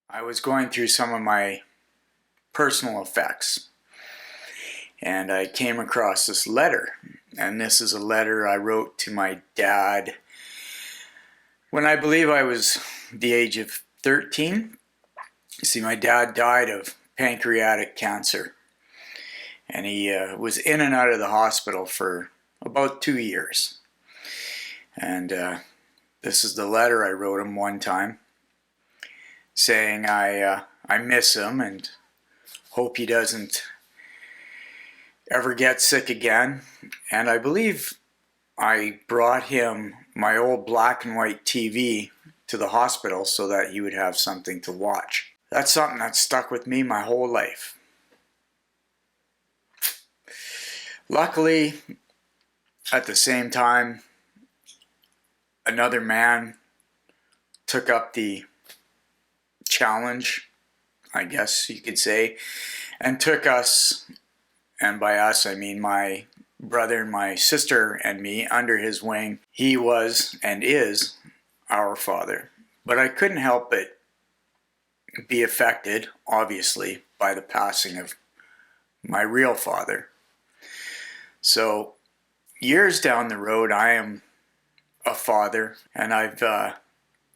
I was going through some of my personal effects and I came across this letter. And this is a letter I wrote to my dad when I believe I was the age of 13. You see, my dad died of pancreatic cancer and he was in and out of the hospital for about 2 years. And this is the letter I wrote him one time saying I miss him and hope he doesn't ever get sick again. And I believe I brought him my old black and white TV to the hospital so that he would have something to watch. That's something that stuck with me my whole life. Luckily, at the same time, another man took up the challenge, I guess you could say, and took us, and by us I mean my brother and my sister and me, under his wing. He was and is our father. But I couldn't help but be affected, obviously, by the passing of my real father. So years down the road, I am a father, and I've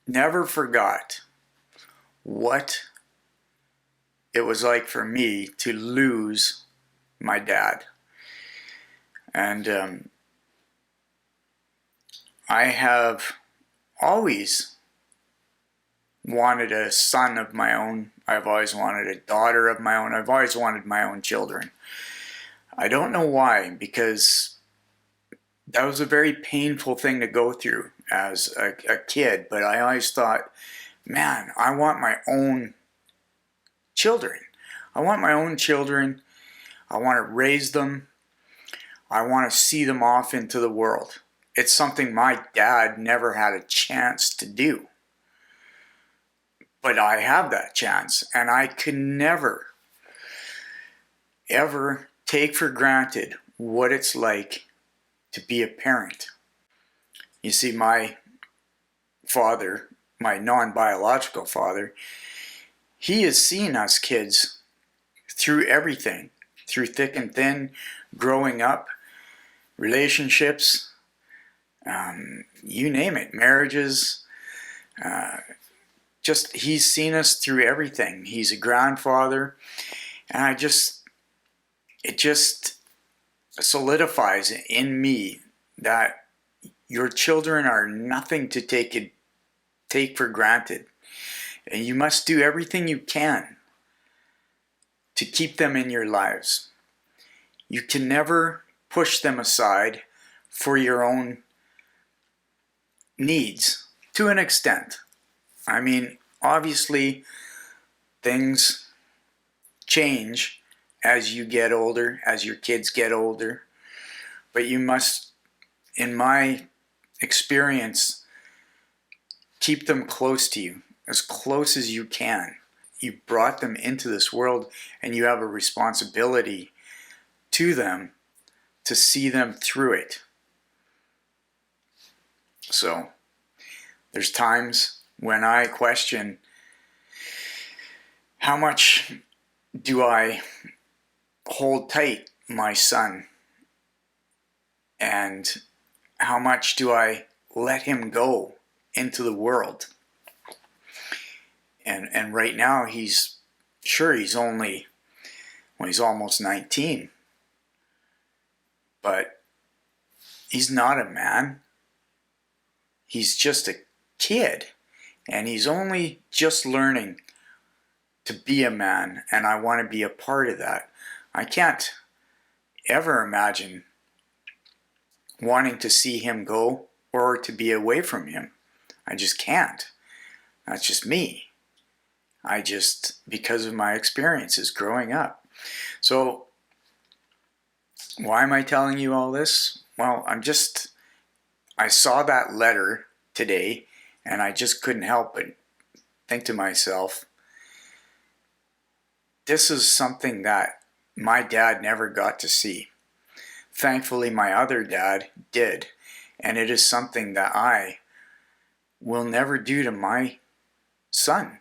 never forgot what it was like for me to lose my dad. And I have always wanted a son of my own. I've always wanted a daughter of my own. I've always wanted my own children. I don't know why, because that was a very painful thing to go through as a kid, but I always thought, man, I want my own children. I want my own children. I want to raise them. I want to see them off into the world. It's something my dad never had a chance to do. But I have that chance, and I can never, ever take for granted what it's like to be a parent. You see, my father, my non-biological father, he has seen us kids through everything, through thick and thin, growing up, relationships, you name it, marriages, just he's seen us through everything. He's a grandfather, and it just solidifies in me that your children are nothing to take for granted, and you must do everything you can to keep them in your lives. You can never push them aside for your own needs, to an extent. I mean, obviously, things change as you get older, as your kids get older, but you must, in my experience, keep them close to you, as close as you can. You brought them into this world, and you have a responsibility to them to see them through it. So, there's times when I question, how much do I hold tight my son, and how much do I let him go into the world? And right now he's only, well, he's almost 19, but he's not a man. He's just a kid, and he's only just learning to be a man, and I want to be a part of that. I can't ever imagine wanting to see him go or to be away from him. I just can't. That's just me. Because of my experiences growing up. So, why am I telling you all this? Well, I saw that letter today, and I just couldn't help but think to myself, this is something that my dad never got to see. Thankfully, my other dad did, and it is something that I will never do to my son.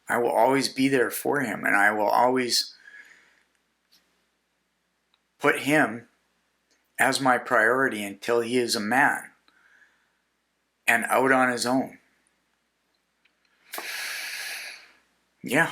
I will always be there for him, and I will always put him as my priority until he is a man and out on his own. Yeah.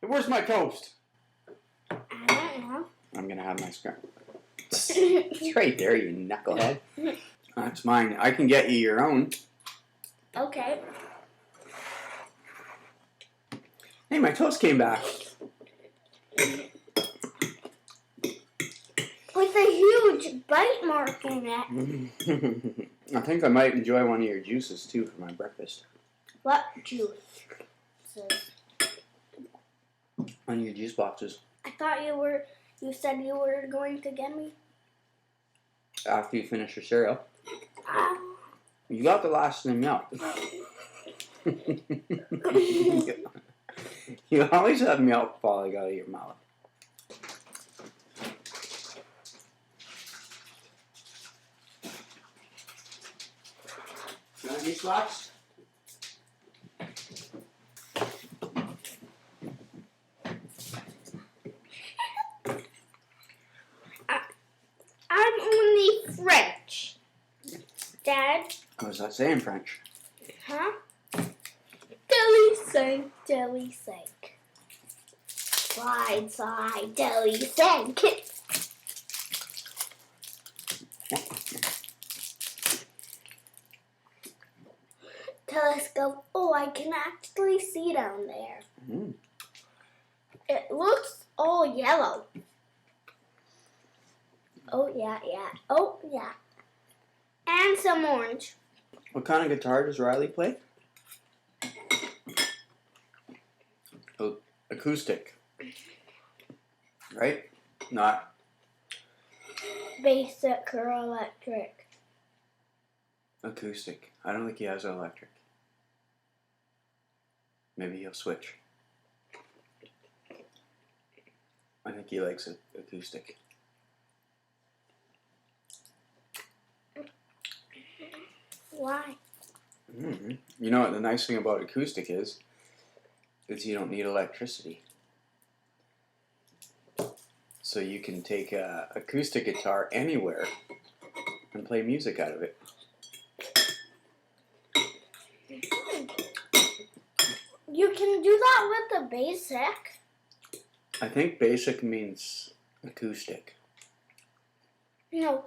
Where's my toast? I don't know. I'm gonna have my scrap. It's right there, you knucklehead. That's mine. I can get you your own. Okay. Hey, my toast came back. With a huge bite mark in it. I think I might enjoy one of your juices too for my breakfast. What juice? One of your juice boxes. I thought you said you were going to get me. After you finish your cereal. You got the last of the milk. You always have milk falling out of your mouth. You want these box? I'm only French. Dad? What does that say in French? Huh? Deli sink, deli sink. Slide, slide, deli sink. Telescope. Oh, I can actually see down there. Mm. It looks all yellow. Oh, yeah, yeah. Oh, yeah. And some orange. What kind of guitar does Riley play? Oh, acoustic. Right? Not Basic or electric. acoustic. I don't think he has electric. Maybe he'll switch. I think he likes acoustic. Why? Mm-hmm. You know what the nice thing about acoustic is you don't need electricity. So you can take a acoustic guitar anywhere and play music out of it. You can do that with the basic. I think basic means acoustic. No,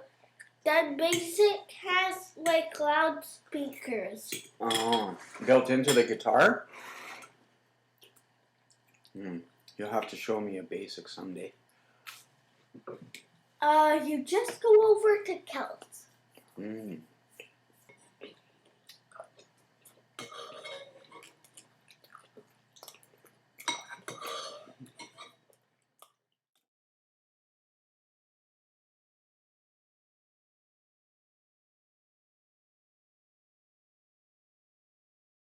that basic has like loudspeakers. Oh, built into the guitar? You'll have to show me a basic someday. You just go over to Kelt's.